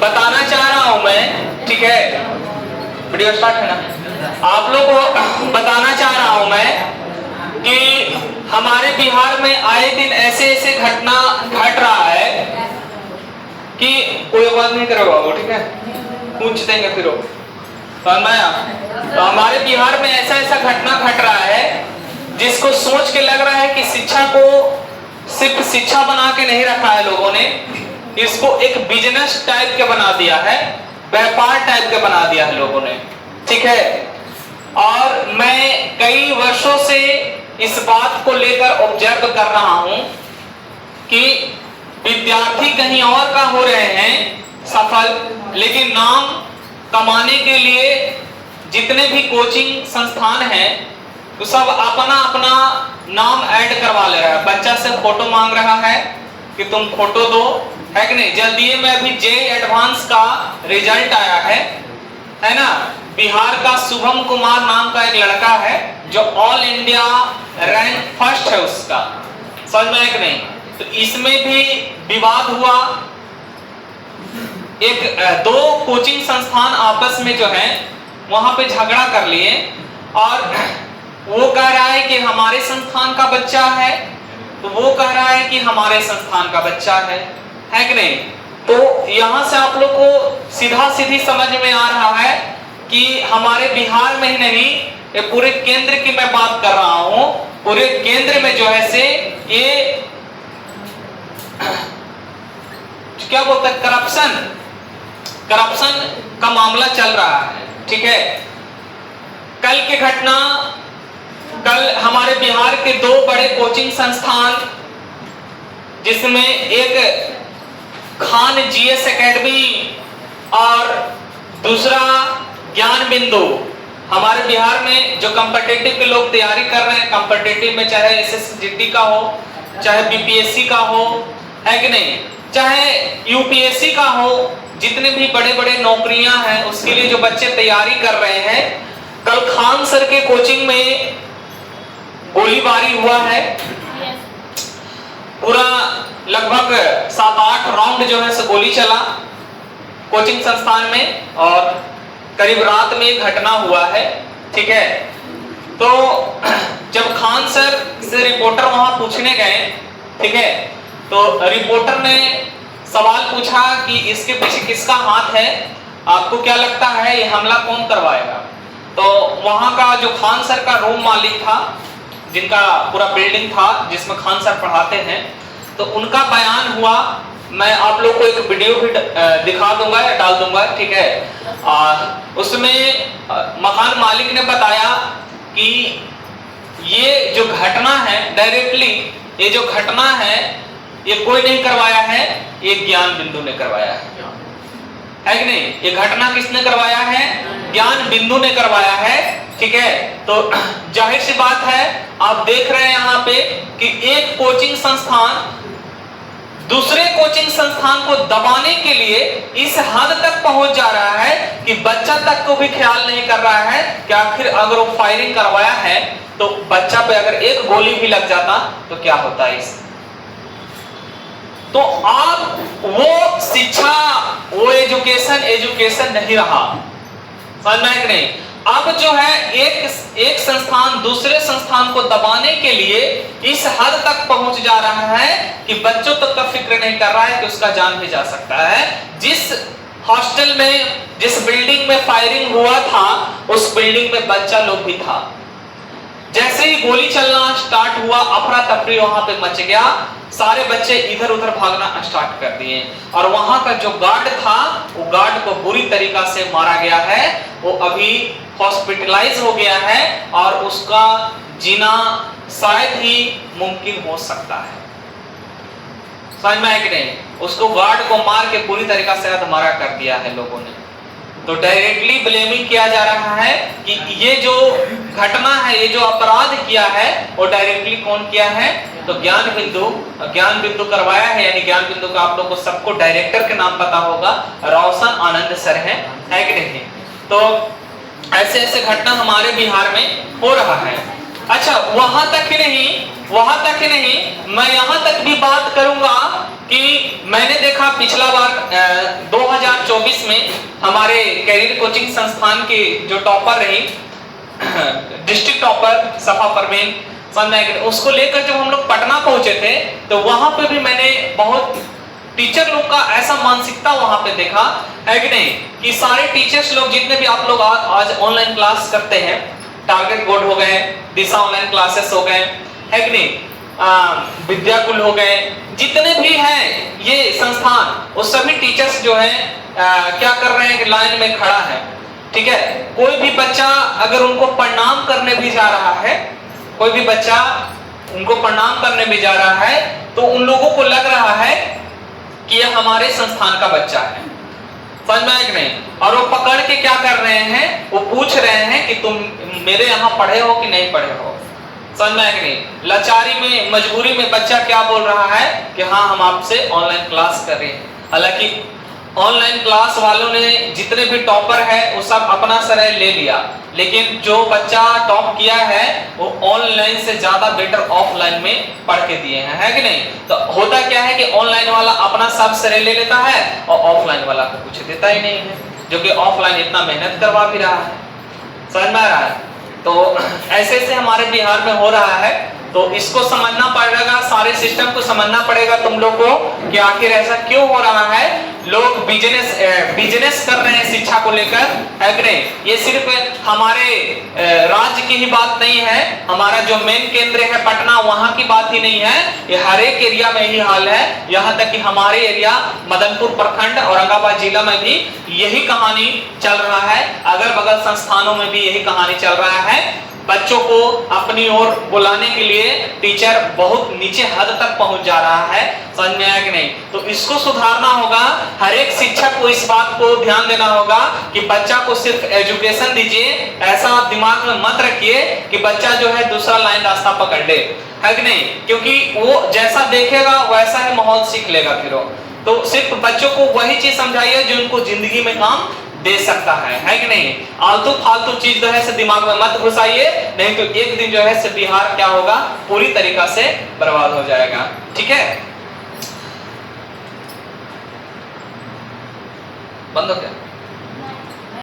बताना चाह रहा हूं मैं, ठीक है, वीडियो स्टार्ट है ना, आप लोग को बताना चाह रहा हूं मैं कि हमारे बिहार में आए दिन ऐसे ऐसे घटना घट रहा है कि कोई आवाज नहीं करेगा वो, ठीक है, पूछ देंगे फिर वो। तो हमारे बिहार में ऐसा ऐसा घटना घट रहा है जिसको सोच के लग रहा है कि शिक्षा को सिर्फ शिक्षा बना के नहीं रखा है लोगों ने, इसको एक बिजनेस टाइप के बना दिया है, व्यापार टाइप के बना दिया है लोगों ने, ठीक है। और मैं कई वर्षों से इस बात को लेकर ऑब्जर्व कर रहा हूं कि विद्यार्थी कहीं और का हो रहे हैं सफल, लेकिन नाम कमाने के लिए जितने भी कोचिंग संस्थान हैं तो सब अपना अपना नाम ऐड करवा ले रहा है। बच्चा से फोटो मांग रहा है कि तुम फोटो दो, है कि नहीं। जल्दी में अभी जेईई एडवांस का रिजल्ट आया है ना। बिहार का शुभम कुमार नाम का एक लड़का है जो ऑल इंडिया रैंक फर्स्ट है उसका, समझ में है कि नहीं। तो इसमें भी विवाद हुआ, दो कोचिंग संस्थान आपस में जो है वहां पे झगड़ा कर लिए और वो कह रहा है कि हमारे संस्थान का बच्चा है, तो वो कह रहा है कि हमारे संस्थान का बच्चा है कि नहीं। तो यहां से आप लोग को सीधा सीधी समझ में आ रहा है कि हमारे बिहार में ही नहीं, ये पूरे केंद्र की मैं बात कर रहा हूं, पूरे केंद्र में जो है से ये क्या बोलते हैं, करप्शन का मामला चल रहा है, ठीक है। कल की घटना, कल हमारे बिहार के दो बड़े कोचिंग संस्थान जिसमें एक खान जीएस एकेडमी और दूसरा ज्ञान बिंदु, हमारे बिहार में जो कॉम्पिटिटिव के लोग तैयारी कर रहे हैं, कॉम्पिटिटिव में चाहे एसएसजीडी का हो, चाहे बीपीएससी का हो, है कि नहीं, चाहे यूपीएससी का हो, जितने भी बड़े बड़े नौकरियां हैं उसके लिए जो बच्चे तैयारी कर रहे हैं, कल खान सर के कोचिंग में गोलीबारी हुआ है। पूरा लगभग 7-8 राउंड जो है गोली चला कोचिंग संस्थान में और करीब रात में एक घटना हुआ है, ठीक है। तो जब खान सर से रिपोर्टर वहां पूछने गए, ठीक है, तो रिपोर्टर ने सवाल पूछा कि इसके पीछे किसका हाथ है, आपको क्या लगता है ये हमला कौन करवाएगा। तो वहां का जो खान सर का रूम मालिक था, जिनका पूरा बिल्डिंग था जिसमें खान सर पढ़ाते हैं, तो उनका बयान हुआ। मैं आप लोग को एक वीडियो भी दिखा दूंगा या डाल दूंगा, ठीक है। उसमें मकान मालिक ने बताया कि ये जो घटना है, डायरेक्टली ये जो घटना है ये कोई नहीं करवाया है, ये ज्ञान बिंदु ने करवाया है कि नहीं। ये घटना किसने करवाया है, ज्ञान बिंदु ने करवाया है, ठीक है। तो जाहिर सी बात है, आप देख रहे हैं यहाँ पे कि एक कोचिंग संस्थान दूसरे कोचिंग संस्थान को दबाने के लिए इस हद तक पहुंच जा रहा है कि बच्चा तक को भी ख्याल नहीं कर रहा है कि आखिर अगर वो फायरिंग करवाया है तो बच्चा पे अगर एक गोली भी लग जाता तो क्या होता है इस। तो आप वो शिक्षा, वो एजुकेशन नहीं रहा, समझ में नहीं। अब जो है एक संस्थान दूसरे संस्थान को दबाने के लिए इस हद तक पहुंच जा रहा है कि बच्चों तक का फिक्र नहीं कर रहा है कि उसका जान भी जा सकता है। जिस हॉस्टल में, जिस बिल्डिंग में फायरिंग हुआ था, उस बिल्डिंग में बच्चा लोग भी था। जैसे ही गोली चलना स्टार्ट हुआ, अफरा तफरी वहां पे मच गया, सारे बच्चे इधर उधर भागना स्टार्ट कर दिए और वहां का जो गार्ड था, वो गार्ड को बुरी तरीका से मारा गया है। वो अभी हॉस्पिटलाइज हो गया है और उसका जीना शायद ही मुमकिन हो सकता है, समझ में है कि नहीं। उसको गार्ड को मार के पूरी तरीका से अधमरा कर दिया है लोगों ने। तो डायरेक्टली ब्लेमिंग किया जा रहा है कि ये जो घटना है, ये जो अपराध किया है, वो डायरेक्टली कौन किया है, तो ज्ञान बिंदु करवाया है। यानी ज्ञान बिंदु का आप लोग को सबको डायरेक्टर के नाम पता होगा, रोशन आनंद सर है कि नहीं। तो ऐसे ऐसे घटना हमारे बिहार में हो रहा है। अच्छा, वहां तक ही नहीं, वहां तक ही नहीं, मैं यहां तक भी बात करूंगा कि मैंने देखा पिछला बार 2024 में हमारे कैरियर कोचिंग संस्थान की जो टॉपर रही डिस्ट्रिक्ट टॉपर सफा परवीन, उसको लेकर जब हम लोग पटना पहुंचे थे तो वहां पे भी मैंने बहुत टीचर लोग का ऐसा मानसिकता वहां पे देखा है कि नहीं, कि सारे टीचर्स लोग जितने भी आप लोग आज ऑनलाइन क्लास करते हैं, टारगेट बोर्ड हो गए, दिशा ऑनलाइन क्लासेस हो गए, है कि नहीं, विद्याकुल हो गए, जितने भी हैं ये संस्थान, वो सभी टीचर्स जो है क्या कर रहे हैं कि लाइन में खड़ा है। ठीक है, कोई भी बच्चा अगर उनको प्रणाम करने भी जा रहा है, कोई भी बच्चा उनको प्रणाम करने भी जा रहा है तो उन लोगों को लग रहा है कि ये हमारे संस्थान का बच्चा है, समझ में आया कि नहीं, और वो पकड़ के क्या कर रहे हैं, वो पूछ रहे हैं कि तुम मेरे यहाँ पढ़े हो कि नहीं पढ़े हो, समझ में आया कि नहीं। लाचारी में, मजबूरी में बच्चा क्या बोल रहा है कि हाँ हम आपसे ऑनलाइन क्लास कर रहे हैं। हालांकि ऑनलाइन क्लास वालों ने जितने भी टॉपर है वो सब अपना श्रेय ले लिया, लेकिन जो बच्चा टॉप किया है वो ऑनलाइन से ज्यादा बेटर ऑफलाइन में पढ़ के दिए हैं, है कि नहीं। तो होता क्या है कि ऑनलाइन वाला अपना सब श्रेय ले लेता है और ऑफलाइन वाला को कुछ देता ही नहीं है, जो कि ऑफलाइन इतना मेहनत करवा भी रहा है, समझ में आ रहा है। तो ऐसे ऐसे हमारे बिहार में हो रहा है, तो इसको समझना पड़ेगा, सारे सिस्टम को समझना पड़ेगा तुम लोग को कि आखिर ऐसा क्यों हो रहा है। लोग बिजनेस कर रहे हैं शिक्षा को लेकर, है कि नहीं। ये सिर्फ हमारे राज्य की ही बात नहीं है, हमारा जो मेन केंद्र है पटना, वहां की बात ही नहीं है, ये हर एक एरिया में ही हाल है। यहाँ तक कि हमारे एरिया मदनपुर प्रखंड औरंगाबाद जिला में भी यही कहानी चल रहा है, अगल बगल संस्थानों में भी यही कहानी चल रहा है। बच्चों को अपनी ओर बुलाने के लिए टीचर बहुत नीचे हद तक पहुंच जा रहा है, समझ में आया कि नहीं। तो इसको सुधारना होगा, हर एक शिक्षक को इस बात को ध्यान देना होगा कि बच्चा को सिर्फ एजुकेशन दीजिए, ऐसा दिमाग में मत रखिए कि बच्चा जो है दूसरा लाइन रास्ता पकड़ ले, है कि नहीं, क्योंकि वो जैसा देखेगा वैसा ही माहौल सीख लेगा फिर वो। तो सिर्फ बच्चों को वही चीज समझाइए जो उनको जिंदगी में काम दे सकता है कि नहीं। आलतू फालतू चीज जो है से दिमाग में मत घुसाइए, नहीं तो एक दिन जो है से बिहार क्या होगा, पूरी तरीका से बर्बाद हो जाएगा। ठीक है, बंद हो गया।